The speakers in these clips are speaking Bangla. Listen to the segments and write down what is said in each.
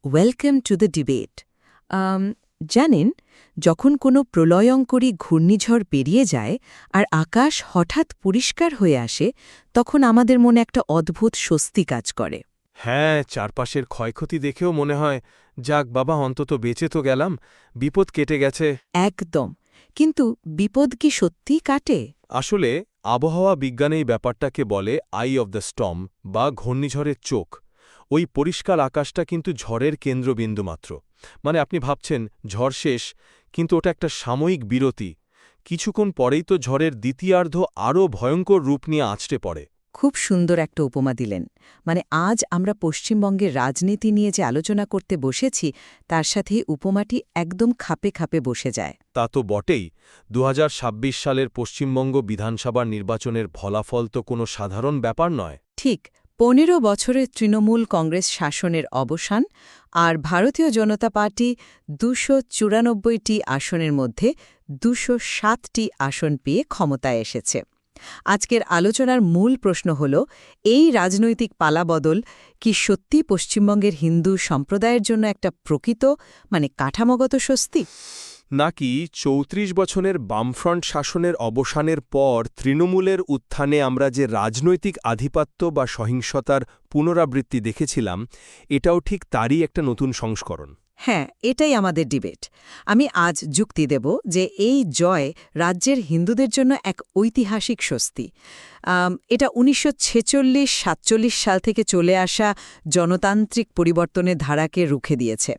Welcome to the debate. জানেন, যখন কোনো প্রলয়ঙ্করী ঘূর্ণিঝড় পেরিয়ে যায় আর আকাশ হঠাৎ পরিষ্কার হয়ে আসে, তখন আমাদের মনে একটা অদ্ভুত স্বস্তি কাজ করে। হ্যাঁ, চারপাশের ক্ষয়ক্ষতি দেখেও মনে হয়, যাক বাবা, অন্তত বেঁচে তো গেলাম, বিপদ কেটে গেছে। একদম। কিন্তু বিপদ কি সত্যিই কাটে? আসলে আবহাওয়া বিজ্ঞানে এই ব্যাপারটাকে বলে আই অব দ্য স্টর্ম বা ঘূর্ণিঝড়ের চোখ। ওই পরিষ্কার আকাশটা কিন্তু ঝড়ের কেন্দ্রবিন্দু মাত্র। মানে আপনি ভাবছেন ঝড় শেষ, কিন্তু ওটা একটা সাময়িক বিরতি। কিছুক্ষণ পরেই তো ঝড়ের দ্বিতীয়ার্ধ আরও ভয়ঙ্কর রূপ নিয়ে আছড়ে পড়ে। খুব সুন্দর একটা উপমা দিলেন। মানে আজ আমরা পশ্চিমবঙ্গের রাজনীতি নিয়ে যে আলোচনা করতে বসেছি, তার সাথে উপমাটি একদম খাপে খাপে বসে যায়। তা তো বটেই। ২০২৬ সালের পশ্চিমবঙ্গ বিধানসভার নির্বাচনের ফলাফল তো কোনো সাধারণ ব্যাপার নয়। ঠিক ১৫ বছরের তৃণমূল কংগ্রেস শাসনের অবসান, আর ভারতীয় জনতা পার্টি ২৯৪টি আসনের মধ্যে ২০৭টি আসন পেয়ে ক্ষমতায় এসেছে। আজকের আলোচনার মূল প্রশ্ন হল, এই রাজনৈতিক পালাবদল কি সত্যি পশ্চিমবঙ্গের হিন্দু সম্প্রদায়ের জন্য একটা প্রকৃত কাঠামোগত স্বস্তি, নাকি ৩৪ বছরের বামফ্রন্ট শাসনের অবসানের পর তৃণমূলের উত্থানে আমরা যে রাজনৈতিক আধিপত্য বা সহিংসতার পুনরাবৃত্তি দেখেছিলাম, এটাও ঠিক তারই একটা নতুন সংস্করণ? হ্যাঁ, এটাই আমাদের ডিবেট। আমি আজ যুক্তি দেব যে এই জয় রাজ্যের হিন্দুদের জন্য এক ঐতিহাসিক স্বস্তি। এটা ১৯৪৬-৪৭ সাল থেকে চলে আসা জনতান্ত্রিক পরিবর্তনের ধারাকে রুখে দিয়েছে।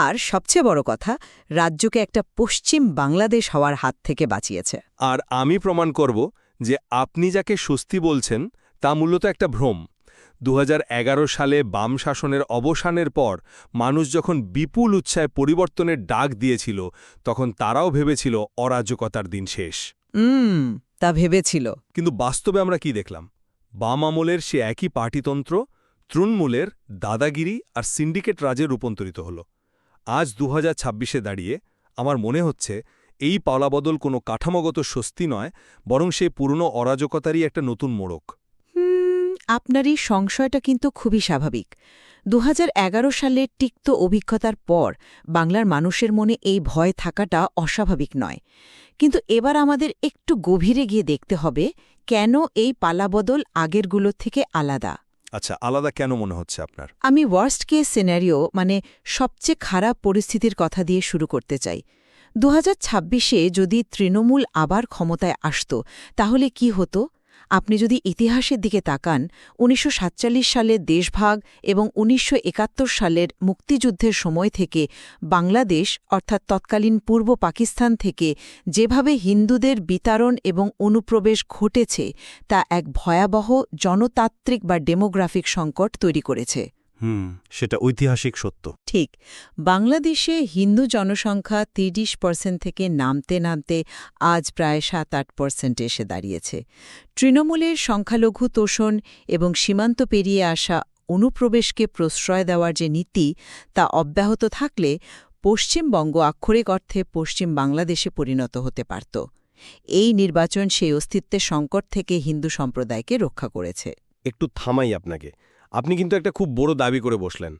আর সবচেয়ে বড় কথা, রাজ্যকে একটা পশ্চিম বাংলাদেশ হওয়ার হাত থেকে বাঁচিয়েছে। আর আমি প্রমাণ করব যে আপনি যাকে স্বস্তি বলছেন তা মূলত একটা ভ্রম। ২০১১ সালে বাম শাসনের অবসানের পর মানুষ যখন বিপুল উৎসাহে পরিবর্তনের ডাক দিয়েছিল, তখন তারাও ভেবেছিল অরাজকতার দিন শেষ। তা ভেবেছিল। কিন্তু বাস্তবে আমরা কি দেখলাম? বাম আমলের সে একই পার্টিতন্ত্র তৃণমূলের দাদাগিরি আর সিন্ডিকেট রাজে রূপান্তরিত হল। আজ ২০২৬-এ দাঁড়িয়ে আমার মনে হচ্ছে এই পালাবদল কোনো কাঠামোগত স্বস্তি নয়, বরং সেই পুরনো অরাজকতারই একটা নতুন মোড়ক। আপনার এই সংশয়টা কিন্তু খুবই স্বাভাবিক। ২০১১ সালের তিক্ত অভিজ্ঞতার পর বাংলার মানুষের মনে এই ভয় থাকাটা অস্বাভাবিক নয়। কিন্তু এবার আমাদের একটু গভীরে গিয়ে দেখতে হবে, কেন এই পালাবদল আগেরগুলোর থেকে আলাদা। আচ্ছা, আলাদা কেন মনে হচ্ছে আপনার? আমি ওয়ার্স্ট কেস সিনারিও, সবচেয়ে খারাপ পরিস্থিতির কথা দিয়ে শুরু করতে চাই। ২০২৬-এ যদি তৃণমূল আবার ক্ষমতায় আসত, তাহলে কি হতো? আপনি যদি ইতিহাসের দিকে তাকান, ১৯৪৭ সালের দেশভাগ এবং ১৯৭১ সালের মুক্তিযুদ্ধের সময় থেকে বাংলাদেশ অর্থাৎ তৎকালীন পূর্ব পাকিস্তান থেকে যেভাবে হিন্দুদের বিতাড়ন এবং অনুপ্রবেশ ঘটেছে, তা এক ভয়াবহ জনতাত্ত্বিক বা ডেমোগ্রাফিক সংকট তৈরি করেছে। সেটা ঐতিহাসিক সত্য। ঠিক। বাংলাদেশে হিন্দু জনসংখ্যা ৩০% থেকে নামতে নামতে আজ প্রায় ৭-৮% এসে দাঁড়িয়েছে। তৃণমূলের সংখ্যালঘু তোষণ এবং সীমান্ত পেরিয়ে আসা অনুপ্রবেশকে প্রশ্রয় দেওয়ার যে নীতি, তা অব্যাহত থাকলে পশ্চিমবঙ্গ আক্ষরিক অর্থে পশ্চিম বাংলাদেশে পরিণত হতে পারত। এই নির্বাচন সেই অস্তিত্বের সংকট থেকে হিন্দু সম্প্রদায়কে রক্ষা করেছে। একটু থামাই আপনাকে। আপনি কিন্তু একটা খুব বড় দাবি করে বসলেন।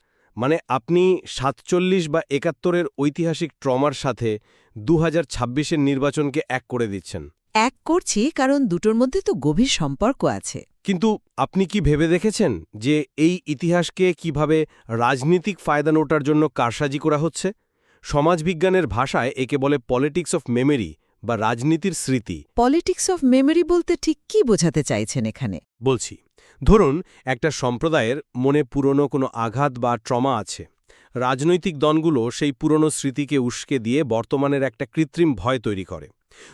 আপনি ৪৭ বা ৭১-এর ঐতিহাসিক ট্রমার সাথে ২০২৬-এর নির্বাচনকে এক করে দিচ্ছেন। এক করছি কারণ দুটোর মধ্যে তো গভীর সম্পর্ক আছে। কিন্তু আপনি কি ভেবে দেখেছেন যে এই ইতিহাসকে কিভাবে রাজনীতিক ফায়দা নোটার জন্য কারসাজি করা হচ্ছে? সমাজবিজ্ঞানের ভাষায় একে বলে পলিটিক্স অফ মেমরি বা রাজনীতির স্মৃতি। পলিটিক্স অফ মেমরি বলতে ঠিক কি বোঝাতে চাইছেন এখানে? বলছি, ধরুন একটা সম্প্রদায়ের মনে পুরনো কোনো আঘাত বা ট্রমা আছে। রাজনৈতিক দলগুলো সেই পুরনো স্মৃতিকে উস্কে দিয়ে বর্তমানের একটা কৃত্রিম ভয় তৈরি করে।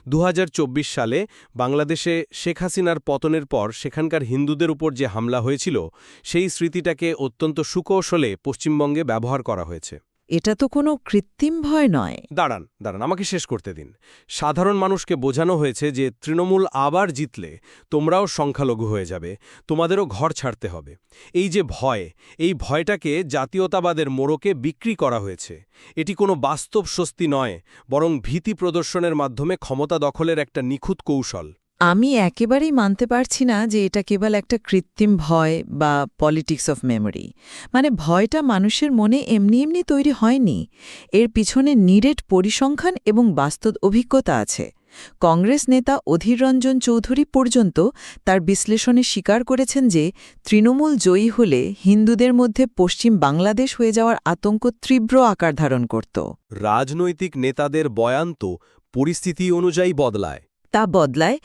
২০২৪ সালে বাংলাদেশে শেখ হাসিনার পতনের পর সেখানকার হিন্দুদের উপর যে হামলা হয়েছিল, সেই স্মৃতিটাকে অত্যন্ত সুকৌশলে পশ্চিমবঙ্গে ব্যবহার করা হয়েছে। এটা তো কোনো কৃত্রিম ভয় নয়। দাঁড়ান, আমাকে শেষ করতে দিন। সাধারণ মানুষকে বোঝানো হয়েছে যে তৃণমূল আবার জিতলে তোমরাও সংখ্যালঘু হয়ে যাবে, তোমাদেরও ঘর ছাড়তে হবে। এই যে ভয়, এই ভয়টাকে জাতীয়তাবাদের মোড়কে বিক্রি করা হয়েছে। এটি কোনো বাস্তব স্বস্তি নয়, বরং ভীতি প্রদর্শনের মাধ্যমে ক্ষমতা দখলের একটা নিখুঁত কৌশল। আমি একেবারেই মানতে পারছি না যে এটা কেবল একটা কৃত্রিম ভয় বা পলিটিক্স অফ মেমরি। মানে ভয়টা মানুষের মনে এমনি এমনি তৈরি হয়নি, এর পিছনে নিরেট পরিসংখ্যান এবং বাস্তব অভিজ্ঞতা আছে। কংগ্রেস নেতা অধীর রঞ্জন চৌধুরী পর্যন্ত তার বিশ্লেষণে স্বীকার করেছেন যে তৃণমূল জয়ী হলে হিন্দুদের মধ্যে পশ্চিম বাংলাদেশ হয়ে যাওয়ার আতঙ্ক তীব্র আকার ধারণ করত। রাজনৈতিক নেতাদের বয়ান তো পরিস্থিতি অনুযায়ী বদলায়। তা বদলায়,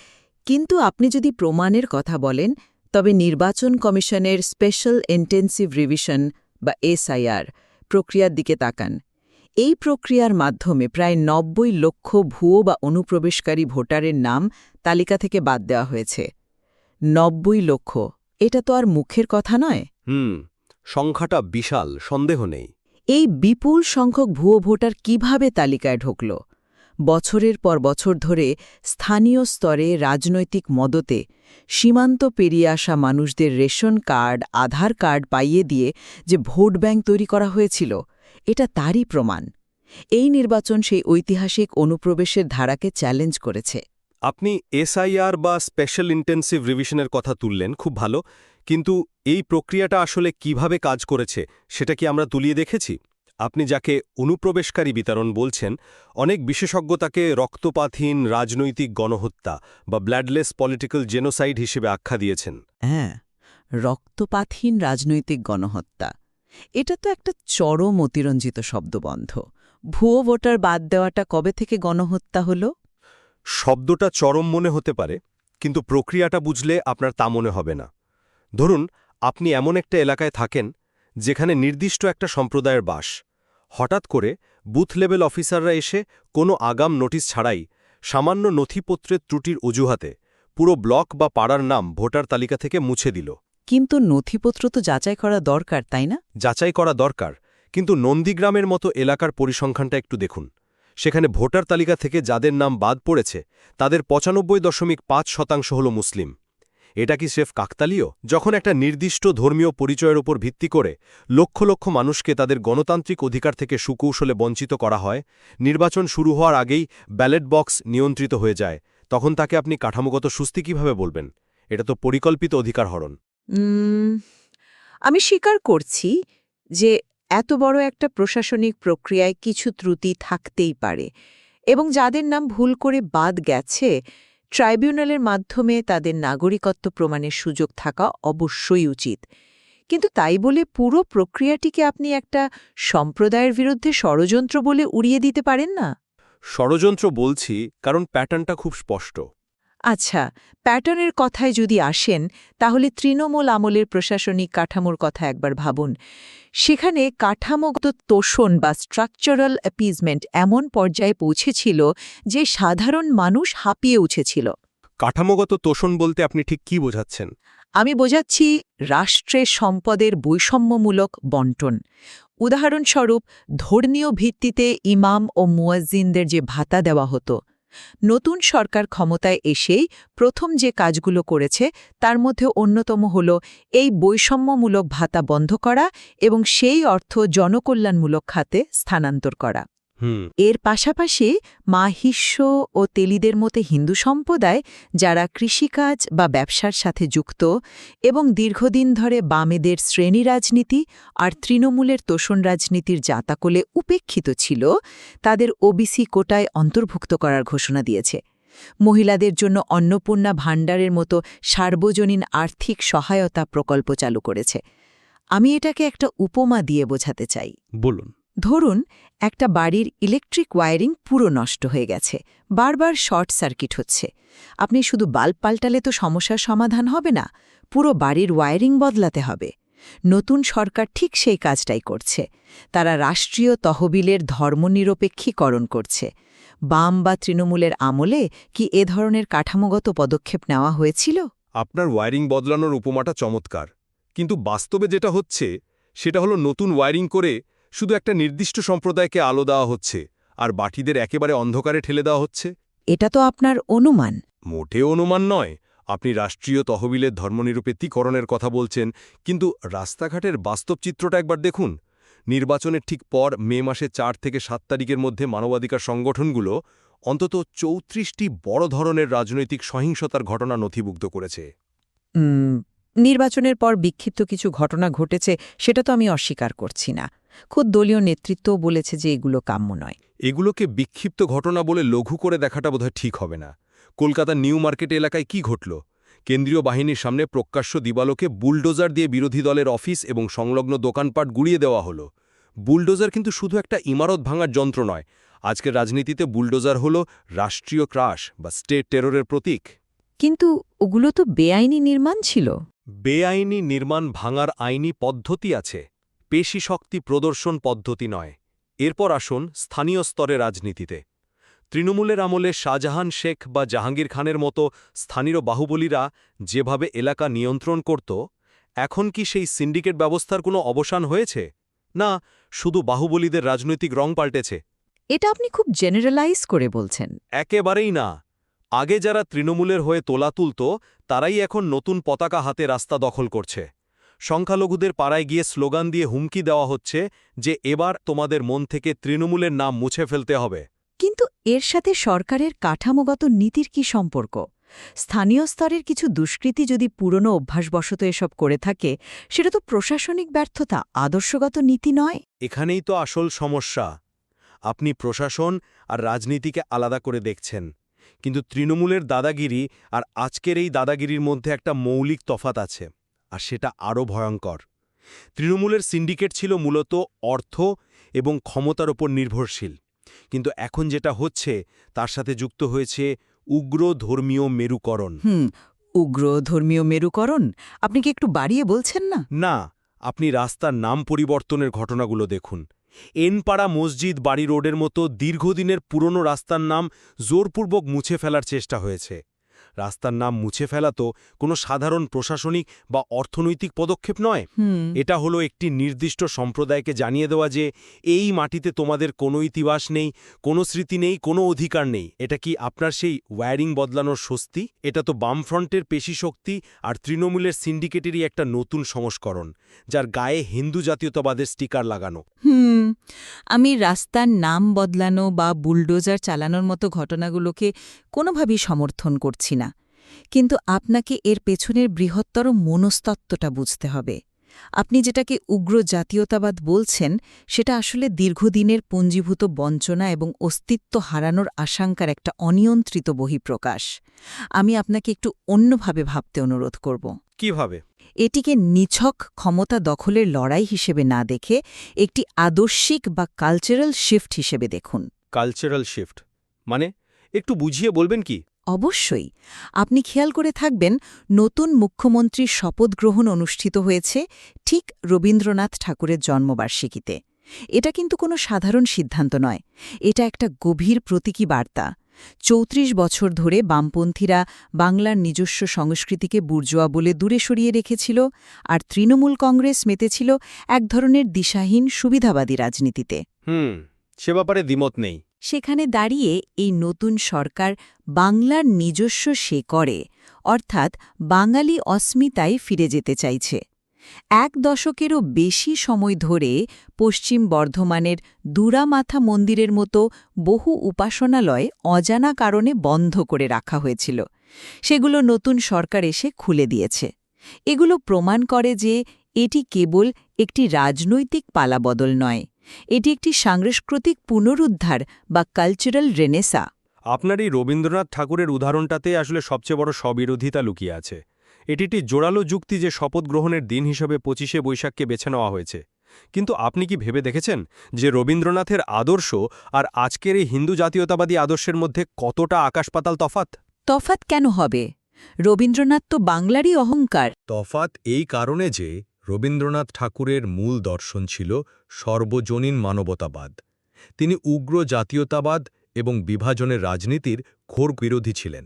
কিন্তু আপনি যদি প্রমাণের কথা বলেন তবে নির্বাচন কমিশনের স্পেশাল ইন্টেন্সিভ রিভিশন বা এসআইআর প্রক্রিয়ার দিকে তাকান। এই প্রক্রিয়ার মাধ্যমে প্রায় ৯০ লক্ষ ভুয়ো বা অনুপ্রবেশকারী ভোটারের নাম তালিকা থেকে বাদ দেওয়া হয়েছে। ৯০ লক্ষ, এটা তো আর মুখের কথা নয়। সংখ্যাটা বিশাল, সন্দেহ নেই। এই বিপুল সংখ্যক ভুয়ো ভোটার কিভাবে তালিকায় ঢুকল? বছরের পর বছর ধরে স্থানীয় স্তরে রাজনৈতিক মদতে সীমান্ত পেরিয়ে আসা মানুষদের রেশন কার্ড, আধার কার্ড পাইয়ে দিয়ে যে ভোট ব্যাংক তৈরি করা হয়েছিল, এটা তারই প্রমাণ। এই নির্বাচন সেই ঐতিহাসিক অনুপ্রবেশের ধারাকে চ্যালেঞ্জ করেছে। আপনি এসআইআর বা স্পেশাল ইন্টেন্সিভ রিভিশনের কথা তুললেন, খুব ভালো। কিন্তু এই প্রক্রিয়াটা আসলে কিভাবে কাজ করেছে সেটা কি আমরা তুলিয়ে দেখেছি? আপনি যাকে অনুপ্রবেশকারী বিতরণ বলছেন, অনেক বিশেষজ্ঞ তাকে রক্তপাতহীন রাজনৈতিক গণহত্যা বা ব্লাডলেস পলিটিক্যাল জেনোসাইড হিসেবে আখ্যা দিয়েছেন। হ্যাঁ, রক্তপাতহীন রাজনৈতিক গণহত্যা, এটা তো একটা চরম অতিরঞ্জিত শব্দবন্ধ। ভুয়ো ভোটার বাদ দেওয়াটা কবে থেকে গণহত্যা হলো? শব্দটা চরম মনে হতে পারে, কিন্তু প্রক্রিয়াটা বুঝলে আপনার তা মনে হবে না। ধরুন, আপনি এমন একটা এলাকায় থাকেন যেখানে নির্দিষ্ট একটা সম্প্রদায়ের বাস। হঠাৎ করে বুথ লেভেল অফিসাররা এসে কোনো আগাম নোটিশ ছাড়াই সামান্য নথিপত্রের ত্রুটির অজুহাতে পুরো ব্লক বা পাড়ার নাম ভোটার তালিকা থেকে মুছে দিল। কিন্তু নথিপত্র তো যাচাই করা দরকার, তাই না? যাচাই করা দরকার, কিন্তু নন্দীগ্রামের মতো এলাকার পরিসংখ্যানটা একটু দেখুন। সেখানে ভোটার তালিকা থেকে যাদের নাম বাদ পড়েছে তাদের ৯৫.৫% হল মুসলিম। এটা কি স্রেফ কাকতালীয়? যখন একটা নির্দিষ্ট ধর্মীয় পরিচয়ের ওপর ভিত্তি করে লক্ষ লক্ষ মানুষকে তাদের গণতান্ত্রিক অধিকার থেকে সুকৌশলে বঞ্চিত করা হয়, নির্বাচন শুরু হওয়ার আগেই ব্যালট বক্স নিয়ন্ত্রিত হয়ে যায়, তখন তাকে আপনি কাঠামোগত সুস্থি কিভাবে বলবেন? এটা তো পরিকল্পিত অধিকার হরণ। আমি স্বীকার করছি যে এত বড় একটা প্রশাসনিক প্রক্রিয়ায় কিছু ত্রুটি থাকতেই পারে, এবং যাদের নাম ভুল করে বাদ গেছে, ট্রাইব্যুনালের মাধ্যমে তাদের নাগরিকত্ব প্রমাণের সুযোগ থাকা অবশ্যই উচিত। কিন্তু তাই বলে পুরো প্রক্রিয়াটিকে আপনি একটা সম্প্রদায়ের বিরুদ্ধে ষড়যন্ত্র বলে উড়িয়ে দিতে পারেন না। ষড়যন্ত্র বলছি কারণ প্যাটার্নটা খুব স্পষ্ট। আচ্ছা, প্যাটার্নের কথায় যদি আসেন, তাহলে তৃণমূল আমলের প্রশাসনিক কাঠামোর কথা একবার ভাবুন। সেখানে কাঠামোগত তোষণ বা স্ট্রাকচারাল অ্যাপিজমেন্ট এমন পর্যায়ে পৌঁছেছিল যে সাধারণ মানুষ হাঁপিয়ে উঠেছিল। কাঠামোগত তোষণ বলতে আপনি ঠিক কি বোঝাচ্ছেন? আমি বোঝাচ্ছি রাষ্ট্রের সম্পদের বৈষম্যমূলক বণ্টন। উদাহরণস্বরূপ, ধর্মীয় ভিত্তিতে ইমাম ও মুয়াজ্জিনদের যে ভাতা দেওয়া হতো, নতুন সরকার ক্ষমতায় এসেই প্রথম যে কাজগুলো করেছে তার মধ্যে অন্যতম হল এই বৈষম্যমূলক ভাতা বন্ধ করা এবং সেই অর্থ জনকল্যাণমূলক খাতে স্থানান্তর করা। এর পাশাপাশি মাহিষ্য ও তেলিদের মতে হিন্দু সম্প্রদায়, যারা কৃষিকাজ বা ব্যবসার সাথে যুক্ত এবং দীর্ঘদিন ধরে বামেদের শ্রেণী রাজনীতি আর তৃণমূলের তোষণ রাজনীতির জাতাকলে উপেক্ষিত ছিল, তাদের ওবিসি কোটায় অন্তর্ভুক্ত করার ঘোষণা দিয়েছে। মহিলাদের জন্য অন্নপূর্ণা ভাণ্ডারের মতো সার্বজনীন আর্থিক সহায়তা প্রকল্প চালু করেছে। আমি এটাকে একটা উপমা দিয়ে বোঝাতে চাই। বলুন। ধরুন, একটা বাড়ির ইলেকট্রিক ওয়্যারিং পুরো নষ্ট হয়ে গেছে, বারবার শর্ট সার্কিট হচ্ছে। আপনি শুধু বাল্ব পাল্টালে তো সমস্যার সমাধান হবে না, পুরো বাড়ির ওয়্যারিং বদলাতে হবে। নতুন সরকার ঠিক সেই কাজটাই করছে। তারা রাষ্ট্রীয় তহবিলের ধর্মনিরপেক্ষীকরণ করছে। বাম বা তৃণমূলের আমলে কি এ ধরনের কাঠামোগত পদক্ষেপ নেওয়া হয়েছিল? আপনার ওয়্যারিং বদলানোর উপমাটা চমৎকার, কিন্তু বাস্তবে যেটা হচ্ছে সেটা হলো নতুন ওয়্যারিং করে শুধু একটা নির্দিষ্ট সম্প্রদায়কে আলো দেওয়া হচ্ছে আর বাকিদের একেবারে অন্ধকারে ঠেলে দেওয়া হচ্ছে। এটা তো আপনার অনুমান। মোটেও অনুমান নয়। আপনি রাষ্ট্রীয় তহবিলের ধর্মনিরপেক্ষীকরণের কথা বলছেন, কিন্তু রাস্তাঘাটের বাস্তব চিত্রটা একবার দেখুন। নির্বাচনের ঠিক পর মে মাসে ৪ থেকে ৭ তারিখের মধ্যে মানবাধিকার সংগঠনগুলো অন্তত ৩৪টি বড় ধরনের রাজনৈতিক সহিংসতার ঘটনা নথিভুক্ত করেছে। নির্বাচনের পর বিক্ষিপ্ত কিছু ঘটনা ঘটেছে সেটা তো আমি অস্বীকার করছি না। খোদ দলীয় নেতৃত্বও বলেছে যে এগুলো কাম্য নয়। এগুলোকে বিক্ষিপ্ত ঘটনা বলে লঘু করে দেখাটা বোধহয় ঠিক হবে না। কলকাতার নিউ মার্কেট এলাকায় কি ঘটল? কেন্দ্রীয় বাহিনীর সামনে প্রকাশ্য দিবালোকে বুলডোজার দিয়ে বিরোধী দলের অফিস এবং সংলগ্ন দোকানপাট গুড়িয়ে দেওয়া হলো। বুলডোজার কিন্তু শুধু একটা ইমারত ভাঙার যন্ত্র নয়। আজকের রাজনীতিতে বুলডোজার হল রাষ্ট্রীয় ক্রাশ বা স্টেট টেররের প্রতীক। কিন্তু ওগুলো তো বেআইনি নির্মাণ ছিল। বেআইনি নির্মাণ ভাঙার আইনি পদ্ধতি আছে, পেশি শক্তি প্রদর্শন পদ্ধতি নয়। এরপর আসুন স্থানীয় স্তরে রাজনীতিতে। তৃণমূলের আমলে শাহজাহান শেখ বা জাহাঙ্গীর খানের মতো স্থানীয় বাহুবলীরা যেভাবে এলাকা নিয়ন্ত্রণ করত, এখন কি সেই সিন্ডিকেট ব্যবস্থার কোনো অবসান হয়েছে? না, শুধু বাহুবলীদের রাজনৈতিক রং পাল্টেছে। এটা আপনি খুব জেনারেলাইজ করে বলছেন। একেবারেই না। আগে যারা তৃণমূলের হয়ে তোলা তুলত, তারাই এখন নতুন পতাকা হাতে রাস্তা দখল করছে। সংখ্যালঘুদের পাড়ায় গিয়ে স্লোগান দিয়ে হুমকি দেওয়া হচ্ছে যে এবার তোমাদের মন থেকে তৃণমূলের নাম মুছে ফেলতে হবে। কিন্তু এর সাথে সরকারের কাঠামোগত নীতির কি সম্পর্ক? স্থানীয় স্তরের কিছু দুষ্কৃতী যদি পুরনো অভ্যাসবশত এসব করে থাকে, সেটা তো প্রশাসনিক ব্যর্থতা, আদর্শগত নীতি নয়। এখানেই তো আসল সমস্যা। আপনি প্রশাসন আর রাজনীতিকে আলাদা করে দেখছেন, কিন্তু তৃণমূলের দাদাগিরি আর আজকের এই দাদাগিরির মধ্যে একটা মৌলিক তফাত আছে, আর সেটা আরও ভয়ঙ্কর। তৃণমূলের সিন্ডিকেট ছিল মূলত অর্থ এবং ক্ষমতার ওপর নির্ভরশীল, কিন্তু এখন যেটা হচ্ছে তার সাথে যুক্ত হয়েছে উগ্র ধর্মীয় মেরুকরণ। উগ্র ধর্মীয় মেরুকরণ? আপনি কি একটু বাড়িয়ে বলছেন না? না, আপনি রাস্তার নাম পরিবর্তনের ঘটনাগুলো দেখুন। এনপাড়া মসজিদ বাড়ি রোডের মতো দীর্ঘদিনের পুরনো রাস্তার নাম জোরপূর্বক মুছে ফেলার চেষ্টা হয়েছে। রাস্তার নাম মুছে ফেলা তো কোনো সাধারণ প্রশাসনিক বা অর্থনৈতিক পদক্ষেপ নয়। এটা হলো একটি নির্দিষ্ট সম্প্রদায়কে জানিয়ে দেওয়া যে এই মাটিতে তোমাদের কোনো ইতিবাস নেই, কোনো স্মৃতি নেই, কোনো অধিকার নেই। এটা কি আপনার সেই ওয়্যারিং বদলানোর স্বস্তি? এটা তো বামফ্রন্টের পেশিশক্তি আর তৃণমূলের সিন্ডিকেটেরই একটা নতুন সংস্করণ, যার গায়ে হিন্দু জাতীয়তাবাদের স্টিকার লাগানো। আমি রাস্তার নাম বদলানো বা বুলডোজার চালানোর মতো ঘটনাগুলোকে কোনোভাবেই সমর্থন করছি না, কিন্তু আপনাকে এর পেছনের বৃহত্তর মনস্তত্ত্বটা বুঝতে হবে। আপনি যেটাকে উগ্র জাতীয়তাবাদ বলছেন, সেটা আসলে দীর্ঘদিনের পুঞ্জীভূত বঞ্চনা এবং অস্তিত্ব হারানোর আশঙ্কার একটা অনিয়ন্ত্রিত বহিঃপ্রকাশ। আমি আপনাকে একটু অন্যভাবে ভাবতে অনুরোধ করব। কিভাবে? এটিকে নিছক ক্ষমতা দখলের লড়াই হিসেবে না দেখে একটি আদর্শিক বা কালচারাল শিফট হিসেবে দেখুন। কালচারাল শিফট মানে? একটু বুঝিয়ে বলবেন কি? অবশ্যই। আপনি খেয়াল করে থাকবেন, নতুন মুখ্যমন্ত্রীর শপথ গ্রহণ অনুষ্ঠিত হয়েছে ঠিক রবীন্দ্রনাথ ঠাকুরের জন্মবার্ষিকীতে। এটা কিন্তু কোনো সাধারণ সিদ্ধান্ত নয়, এটা একটা গভীর প্রতীকী বার্তা। ৩৪ বছর ধরে বামপন্থীরা বাংলার নিজস্ব সংস্কৃতিকে বুর্জোয়া বলে দূরে সরিয়ে রেখেছিল, আর তৃণমূল কংগ্রেস মেতেছিল এক ধরনের দিশাহীন সুবিধাবাদী রাজনীতিতে। সে ব্যাপারে দ্বিমত নেই। সেখানে দাঁড়িয়ে এই নতুন সরকার বাংলার নিজস্ব শেকড়ে, অর্থাৎ বাঙালি অস্মিতায় ফিরে যেতে চাইছে। ১ দশকেরও বেশি সময় ধরে পশ্চিম বর্ধমানের দুরামাথা মন্দিরের মতো বহু উপাসনালয় অজানা কারণে বন্ধ করে রাখা হয়েছিল, সেগুলো নতুন সরকার এসে খুলে দিয়েছে। এগুলো প্রমাণ করে যে এটি কেবল একটি রাজনৈতিক পালাবদল নয়, এটি একটি সাংস্কৃতিক পুনরুদ্ধার বা কালচারাল রেনেসা। আপনার এই রবীন্দ্রনাথ ঠাকুরের উদাহরণটাতে আসলে সবচেয়ে বড় স্ববিরোধিতা লুকিয়ে আছে। এটি একটি জোরালো যুক্তি যে শপথ গ্রহণের দিন হিসেবে ২৫শে বৈশাখকে বেছে নেওয়া হয়েছে, কিন্তু আপনি কি ভেবে দেখেছেন যে রবীন্দ্রনাথের আদর্শ আর আজকের এই হিন্দু জাতীয়তাবাদী আদর্শের মধ্যে কতটা আকাশ-পাতাল তফাত? তফাত কেন হবে? রবীন্দ্রনাথ তো বাংলারই অহংকার। তফাত এই কারণে যে রবীন্দ্রনাথ ঠাকুরের মূল দর্শন ছিল সর্বজনীন মানবতাবাদ। তিনি উগ্র জাতীয়তাবাদ এবং বিভাজনের রাজনীতির ঘোর বিরোধী ছিলেন।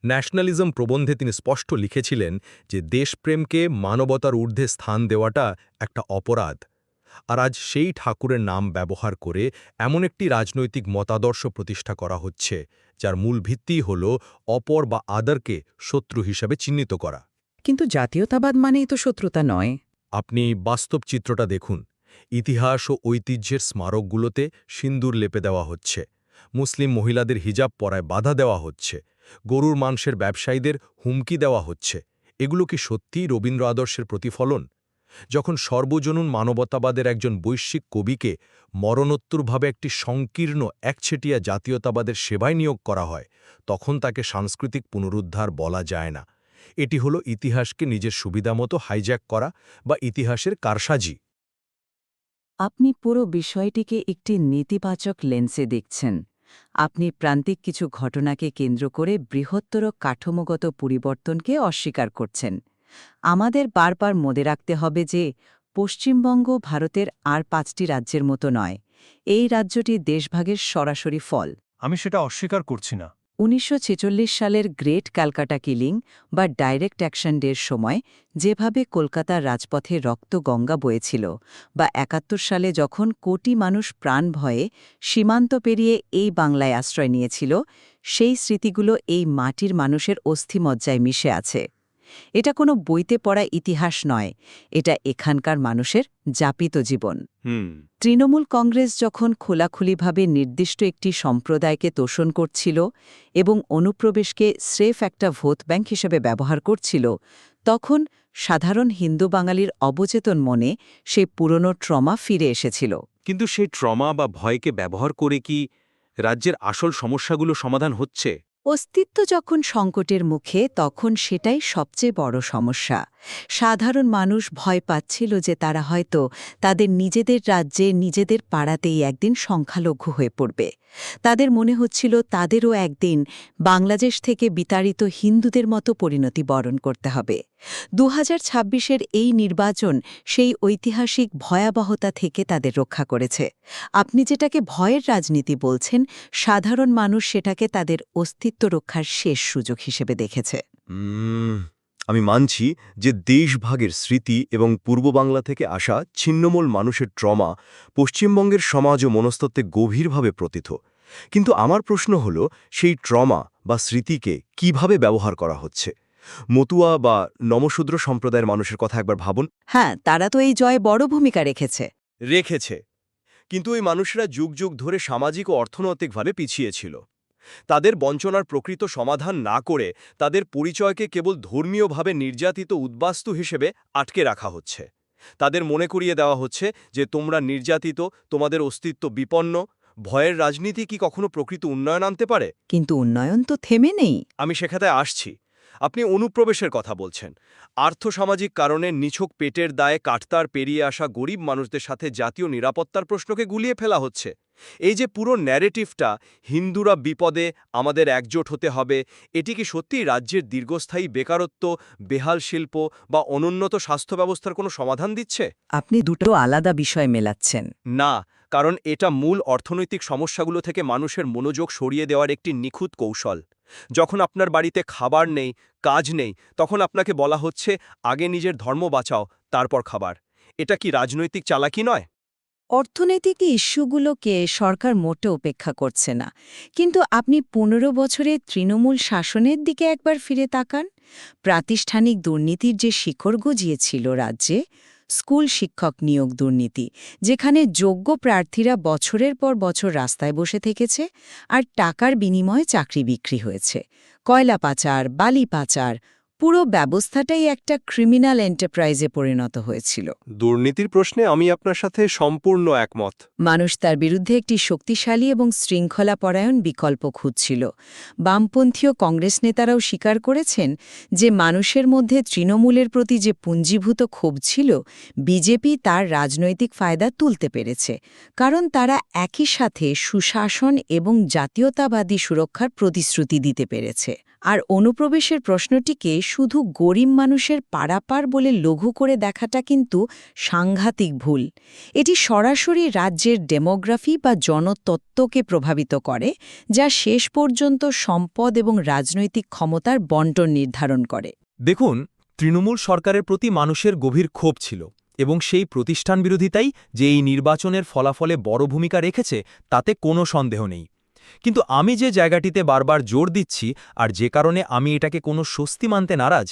ন্যাশনালিজম প্রবন্ধে তিনি স্পষ্ট লিখেছিলেন যে দেশপ্রেমকে মানবতার ঊর্ধ্বে স্থান দেওয়াটা একটা অপরাধ। আর আজ সেই ঠাকুরের নাম ব্যবহার করে এমন একটি রাজনৈতিক মতাদর্শ প্রতিষ্ঠা করা হচ্ছে, যার মূল ভিত্তি হল অপর বা আদারকে শত্রু হিসাবে চিহ্নিত করা। কিন্তু জাতীয়তাবাদ মানেই তো শত্রুতা নয়। আপনি বাস্তব চিত্রটা দেখুন। ইতিহাস ও ঐতিহ্যের স্মারকগুলোতে সিন্দুর লেপে দেওয়া হচ্ছে, মুসলিম মহিলাদের হিজাব পরায় বাধা দেওয়া হচ্ছে, গরুর মাংসের ব্যবসায়ীদের হুমকি দেওয়া হচ্ছে। এগুলো কি সত্যিই রবীন্দ্র আদর্শের প্রতিফলন? যখন সর্বজনীন মানবতাবাদের একজন বৈশ্বিক কবিকে মরণোত্তরভাবে একটি সংকীর্ণ একচেটিয়া জাতীয়তাবাদের সেবায় নিয়োগ করা হয়, তখন তাকে সাংস্কৃতিক পুনরুদ্ধার বলা যায় না। এটি হলো ইতিহাসকে নিজের সুবিধামতো হাইজ্যাক করা বা ইতিহাসের কারসাজি। আপনি পুরো বিষয়টিকে একটি নেতিবাচক লেন্সে দেখছেন। আপনি প্রান্তিক কিছু ঘটনাকে কেন্দ্র করে বৃহত্তর কাঠামোগত পরিবর্তনকে অস্বীকার করছেন। আমাদের বারবার মনে রাখতে হবে যে পশ্চিমবঙ্গ ভারতের আর ৫টি রাজ্যের মতো নয়। এই রাজ্যটি দেশভাগের সরাসরি ফল। আমি সেটা অস্বীকার করছি না। ১৯৪৬ সালের গ্রেট ক্যালকাটা কিলিং বা ডাইরেক্ট অ্যাকশন ডের সময় যেভাবে কলকাতার রাজপথে রক্ত গঙ্গা বয়েছিল, বা ৭১ সালে যখন কোটি মানুষ প্রাণ ভয়ে সীমান্ত পেরিয়ে এই বাংলায় আশ্রয় নিয়েছিল, সেই স্মৃতিগুলো এই মাটির মানুষের অস্থিমজ্জায় মিশে আছে। এটা কোনো বইতে পড়া ইতিহাস নয়, এটা এখানকার মানুষের যাপিত জীবন। তৃণমূল কংগ্রেস যখন খোলাখুলিভাবে নির্দিষ্ট একটি সম্প্রদায়কে তোষণ করছিল এবং অনুপ্রবেশকে স্রেফ একটা ভোট ব্যাংক হিসেবে ব্যবহার করছিল, তখন সাধারণ হিন্দু বাঙালির অবচেতন মনে সেই পুরনো ট্রমা ফিরে এসেছিল। কিন্তু সেই ট্রমা বা ভয়কে ব্যবহার করে কি রাজ্যের আসল সমস্যাগুলো সমাধান হচ্ছে? অস্তিত্ব যখন সংকটের মুখে, তখন সেটাই সবচেয়ে বড় সমস্যা। সাধারণ মানুষ ভয় পাচ্ছিল যে তারা হয়তো তাদের নিজেদের রাজ্যে, নিজেদের পাড়াতেই একদিন সংখ্যালঘু হয়ে পড়বে। তাদের মনে হচ্ছিল তাদেরও একদিন বাংলাদেশ থেকে বিতাড়িত হিন্দুদের মতো পরিণতি বরণ করতে হবে। ২০২৬-এর এই নির্বাচন সেই ঐতিহাসিক ভয়াবহতা থেকে তাদের রক্ষা করেছে। আপনি যেটাকে ভয়ের রাজনীতি বলছেন, সাধারণ মানুষ সেটাকে তাদের অস্তিত্ব রক্ষার শেষ সুযোগ হিসেবে দেখেছে। আমি মানছি যে দেশভাগের স্মৃতি এবং পূর্ব বাংলা থেকে আসা ছিন্নমূল মানুষের ট্রমা পশ্চিমবঙ্গের সমাজ ও মনস্তত্ত্বে গভীরভাবে প্রতীত। কিন্তু আমার প্রশ্ন হল, সেই ট্রমা বা স্মৃতিকে কিভাবে ব্যবহার করা হচ্ছে? মতুয়া বা নমশূদ্র সম্প্রদায়ের মানুষের কথা একবার ভাবুন। হ্যাঁ, তারা তো এই জয়ে বড় ভূমিকা রেখেছে। কিন্তু ওই মানুষেরা যুগ যুগ ধরে সামাজিক ও অর্থনৈতিকভাবে পিছিয়ে ছিল। তাদের বঞ্চনার প্রকৃত সমাধান না করে তাদের পরিচয়কে কেবল ধর্মীয়ভাবে নির্যাতিত উদ্বাস্তু হিসেবে আটকে রাখা হচ্ছে। তাদের মনে করিয়ে দেওয়া হচ্ছে যে তোমরা নির্যাতিত, তোমাদের অস্তিত্ব বিপন্ন। ভয়ের রাজনীতি কি কখনো প্রকৃত উন্নয়ন আনতে পারে? কিন্তু উন্নয়ন তো থেমে নেই। আমি সেখানে আসছি। আপনি অনুপ্রবেশের কথা বলছেন। আর্থসামাজিক কারণে নিছক পেটের দায়ে কাঠতার পেরিয়ে আসা গরিব মানুষদের সাথে জাতীয় নিরাপত্তার প্রশ্নকে গুলিয়ে ফেলা হচ্ছে। এই যে পুরো ন্যারেটিভটা, হিন্দুরা বিপদে, আমাদের একজোট হতে হবে, এটি কি সত্যিই রাজ্যের দীর্ঘস্থায়ী বেকারত্ব, বেহাল শিল্প বা অনুন্নত স্বাস্থ্য ব্যবস্থার কোনো সমাধান দিচ্ছে? আপনি দুটো আলাদা বিষয় মেলাচ্ছেন। না, কারণ এটা মূল অর্থনৈতিক সমস্যাগুলো থেকে মানুষের মনোযোগ সরিয়ে দেওয়ার একটি নিখুঁত কৌশল। যখন আপনার বাড়িতে খাবার নেই, কাজ নেই, তখন আপনাকে বলা হচ্ছে আগে নিজের ধর্ম বাঁচাও, তারপর খাবার। এটা কি রাজনৈতিক চালাকি নয়? অর্থনৈতিক ইস্যুগুলোকে সরকার মোটে উপেক্ষা করছে না, কিন্তু আপনি ১৫ বছরের তৃণমূল শাসনের দিকে একবার ফিরে তাকান। প্রাতিষ্ঠানিক দুর্নীতির যে শিখর গজিয়েছিল রাজ্যে, স্কুল শিক্ষক নিয়োগ দুর্নীতি, যেখানে যোগ্য প্রার্থীরা বছরের পর বছর রাস্তায় বসে থেকেছে আর টাকার বিনিময়ে চাকরি বিক্রি হয়েছে, কয়লা পাচার, বালি পাচার, পুরো ব্যবস্থাটাই একটা ক্রিমিনাল এন্টারপ্রাইজে পরিণত হয়েছিল। দুর্নীতির প্রশ্নে আমি আপনার সাথে সম্পূর্ণ একমত। মানুষ তার বিরুদ্ধে একটি শক্তিশালী এবং শৃঙ্খলাপরায়ণ বিকল্প খুঁজছিল। বামপন্থীয় কংগ্রেস নেতারাও স্বীকার করেছেন যে মানুষের মধ্যে তৃণমূলের প্রতি যে পুঞ্জীভূত ক্ষোভ ছিল, বিজেপি তার রাজনৈতিক ফায়দা তুলতে পেরেছে, কারণ তারা একই সাথে সুশাসন এবং জাতীয়তাবাদী সুরক্ষার প্রতিশ্রুতি দিতে পেরেছে। আর অনুপ্রবেশের প্রশ্নটিকে শুধু গরিব মানুষের পারাপার বলে লঘু করে দেখাটা কিন্তু সাংঘাতিক ভুল। এটি সরাসরি রাজ্যের ডেমোগ্রাফি বা জনতত্ত্বকে প্রভাবিত করে, যা শেষ পর্যন্ত সম্পদ এবং রাজনৈতিক ক্ষমতার বণ্টন নির্ধারণ করে। দেখুন, তৃণমূল সরকারের প্রতি মানুষের গভীর ক্ষোভ ছিল, এবং সেই প্রতিষ্ঠান বিরোধিতাই যে এই নির্বাচনের ফলাফলে বড় ভূমিকা রেখেছে তাতে কোনো সন্দেহ নেই। কিন্তু আমি যে জায়গাটিতে বারবার জোর দিচ্ছি, আর যে কারণে আমি এটাকে কোনো স্বস্তি মানতে নারাজ,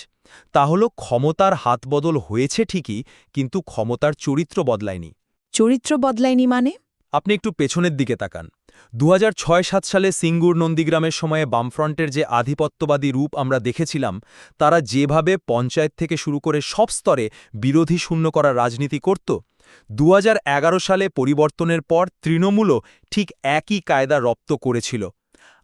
তা হল ক্ষমতার হাতবদল হয়েছে ঠিকই, কিন্তু ক্ষমতার চরিত্র বদলায়নি। চরিত্র বদলায়নি মানে? আপনি একটু পেছনের দিকে তাকান। 2006-07 সালে সিঙ্গুর নন্দীগ্রামের সময়ে বামফ্রন্টের যে আধিপত্যবাদী রূপ আমরা দেখেছিলাম, তারা যেভাবে পঞ্চায়েত থেকে শুরু করে সব স্তরে বিরোধী শূন্য করা রাজনীতি করত, 2011 সালে পরিবর্তনের পর তৃণমূলও ঠিক একই কায়দা রপ্ত করেছিল।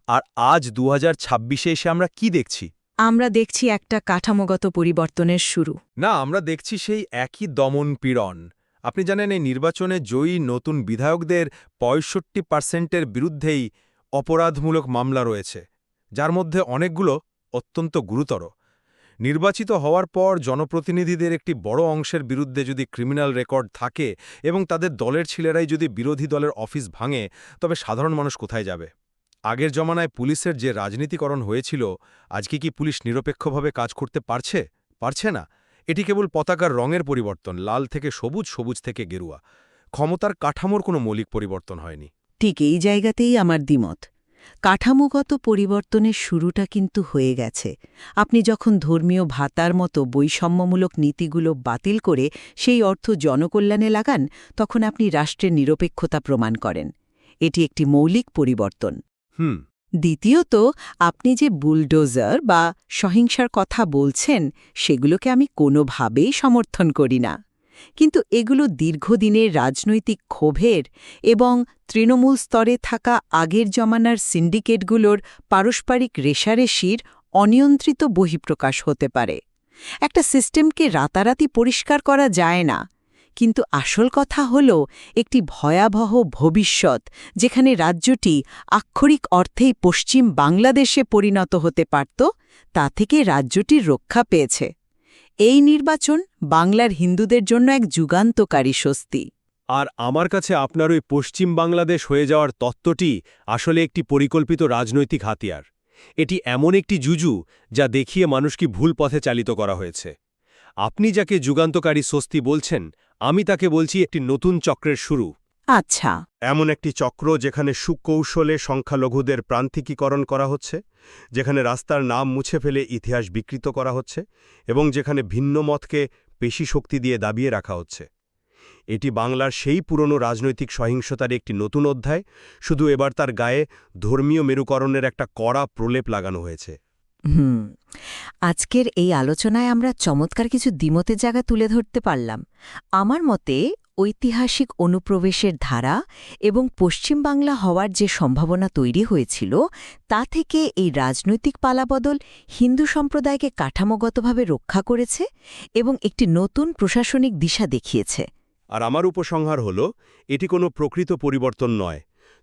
আর আজ 2026-এ এসে আমরা কি দেখছি? আমরা দেখছি একটা কাঠামোগত পরিবর্তনের শুরু। না, আমরা দেখছি সেই একই দমন পীড়ন। আপনি জানেন, এই নির্বাচনে জয়ী নতুন বিধায়কদের 65% বিরুদ্ধেই অপরাধমূলক মামলা রয়েছে, যার মধ্যে অনেকগুলো অত্যন্ত গুরুতর। নির্বাচিত হওয়ার পর জনপ্রতিনিধিদের একটি বড় অংশের বিরুদ্ধে যদি ক্রিমিনাল রেকর্ড থাকে এবং তাদের দলের ছেলেরাই যদি বিরোধী দলের অফিস ভাঙে, তবে সাধারণ মানুষ কোথায় যাবে? আগের জমানায় পুলিশের যে রাজনীতিকরণ হয়েছিল, আজকে কি পুলিশ নিরপেক্ষভাবে কাজ করতে পারছে? পারছে না। এটি কেবল পতাকার রঙের পরিবর্তন, লাল থেকে সবুজ, সবুজ থেকে গেরুয়া। ক্ষমতার কাঠামোর কোনো মৌলিক পরিবর্তন হয়নি। ঠিক এই জায়গাতেই আমার দ্বিমত। কাঠামোগত পরিবর্তনের শুরুটা কিন্তু হয়ে গেছে। আপনি যখন ধর্মীয় ভাতার মতো বৈষম্যমূলক নীতিগুলো বাতিল করে সেই অর্থ জনকল্যাণে লাগান, তখন আপনি রাষ্ট্রের নিরপেক্ষতা প্রমাণ করেন। এটি একটি মৌলিক পরিবর্তন। দ্বিতীয়ত, আপনি যে বুলডোজার বা সহিংসার কথা বলছেন, সেগুলোকে আমি কোনোভাবেই সমর্থন করি না। কিন্তু এগুলো দীর্ঘদিনের রাজনৈতিক ক্ষোভের এবং তৃণমূল স্তরে থাকা আগের জমানার সিন্ডিকেটগুলোর পারস্পরিক রেষারেষির অনিয়ন্ত্রিত বহিঃপ্রকাশ হতে পারে। একটা সিস্টেমকে রাতারাতি পরিষ্কার করা যায় না, কিন্তু আসল কথা হল একটি ভয়াবহ ভবিষ্যৎ, যেখানে রাজ্যটি আক্ষরিক অর্থেই পশ্চিম বাংলাদেশে পরিণত হতে পারত, তা থেকে রাজ্যটির রক্ষা পেয়েছে। এই নির্বাচন বাংলার হিন্দুদের জন্য এক যুগান্তকারী স্বস্তি। আর আমার কাছে আপনার ওই পশ্চিম বাংলাদেশ হয়ে যাওয়ার তত্ত্বটি আসলে একটি পরিকল্পিত রাজনৈতিক হাতিয়ার। এটি এমন একটি জুজু যা দেখিয়ে মানুষকে ভুল পথে চালিত করা হয়েছে। আপনি যাকে যুগান্তকারী স্বস্তি বলছেন, আমি তাকে বলছি একটি নতুন চক্রের শুরু। আচ্ছা, এমন একটি চক্র যেখানে সুকৌশলে সংখ্যালঘুদের প্রান্তিকীকরণ করা হচ্ছে, যেখানে রাস্তার নাম মুছে ফেলে ইতিহাস বিকৃত করা হচ্ছে এবং যেখানে ভিন্ন মতকে পেশি শক্তি দিয়ে দাবিয়ে রাখা হচ্ছে। এটি বাংলার সেই পুরনো রাজনৈতিক সহিংসতার একটি নতুন অধ্যায়, শুধু এবার তার গায়ে ধর্মীয় মেরুকরণের একটা কড়া প্রলেপ লাগানো হয়েছে। আজকের এই আলোচনায় আমরা চমৎকার কিছু দ্বিমতের জায়গা তুলে ধরতে পারলাম। আমার মতে ঐতিহাসিক অনুপ্রবেশের ধারা এবং পশ্চিম বাংলা হওয়ার যে সম্ভাবনা তৈরি হয়েছিল, তা থেকে এই রাজনৈতিক পালাবদল হিন্দু সম্প্রদায়কে কাঠামোগতভাবে রক্ষা করেছে এবং একটি নতুন প্রশাসনিক দিশা দেখিয়েছে। আর আমার উপসংহার হল, এটি কোনো প্রকৃত পরিবর্তন নয়।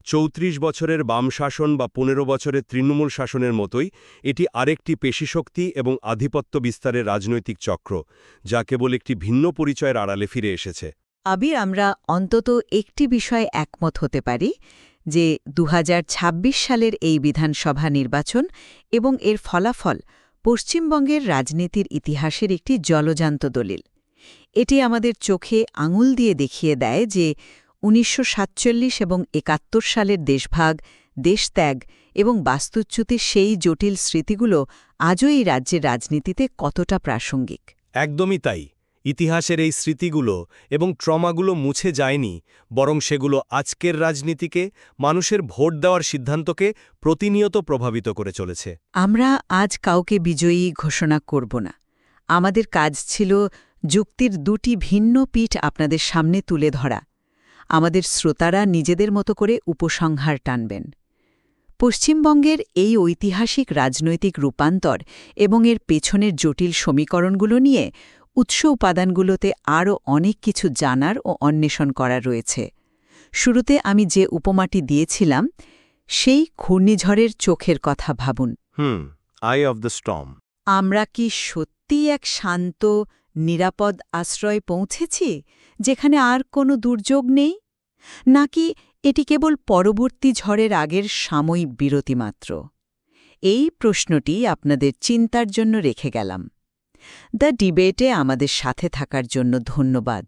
৩৪ বছরের বাম শাসন বা ১৫ বছরের তৃণমূল শাসনের মতোই এটি আরেকটি পেশিশক্তি এবং আধিপত্য বিস্তারের রাজনৈতিক চক্র, যা কেবল একটি ভিন্ন পরিচয়ের আড়ালে ফিরে এসেছে। আবির, আমরা অন্তত একটি বিষয়ে একমত হতে পারি যে ২০২৬ সালের এই বিধানসভা নির্বাচন এবং এর ফলাফল পশ্চিমবঙ্গের রাজনীতির ইতিহাসের একটি জলজান্ত দলিল। এটি আমাদের চোখে আঙুল দিয়ে দেখিয়ে দেয় যে ১৯৪৭ এবং ৭১ সালের দেশভাগ, দেশত্যাগ এবং বাস্তুচ্যুতির সেই জটিল স্মৃতিগুলো আজও এই রাজ্যের রাজনীতিতে কতটা প্রাসঙ্গিক। একদমই তাই। ইতিহাসের এই স্মৃতিগুলো এবং ট্রমাগুলো মুছে যায়নি, বরং সেগুলো আজকের রাজনীতিকে, মানুষের ভোট দেওয়ার সিদ্ধান্তকে প্রতিনিয়ত প্রভাবিত করে চলেছে। আমরা আজ কাউকে বিজয়ী ঘোষণা করব না। আমাদের কাজ ছিল যুক্তির দুটি ভিন্ন পিঠ আপনাদের সামনে তুলে ধরা। আমাদের শ্রোতারা নিজেদের মতো করে উপসংহার টানবেন। পশ্চিমবঙ্গের এই ঐতিহাসিক রাজনৈতিক রূপান্তর এবং এর পেছনের জটিল সমীকরণগুলো নিয়ে উৎস উপাদানগুলোতে আরও অনেক কিছু জানার ও অন্বেষণ করা রয়েছে। শুরুতে আমি যে উপমাটি দিয়েছিলাম, সেই ঘূর্ণিঝড়ের চোখের কথা ভাবুন। I of the storm. আমরা কি সত্যিই এক শান্ত, নিরাপদ আশ্রয়ে পৌঁছেছি, যেখানে আর কোনো দুর্যোগ নেই? নাকি এটি কেবল পরবর্তী ঝড়ের আগের সাময়িক বিরতি মাত্র? এই প্রশ্নটি আপনাদের চিন্তার জন্য রেখে গেলাম। দ্য ডিবেটে আমাদের সাথে থাকার জন্য ধন্যবাদ।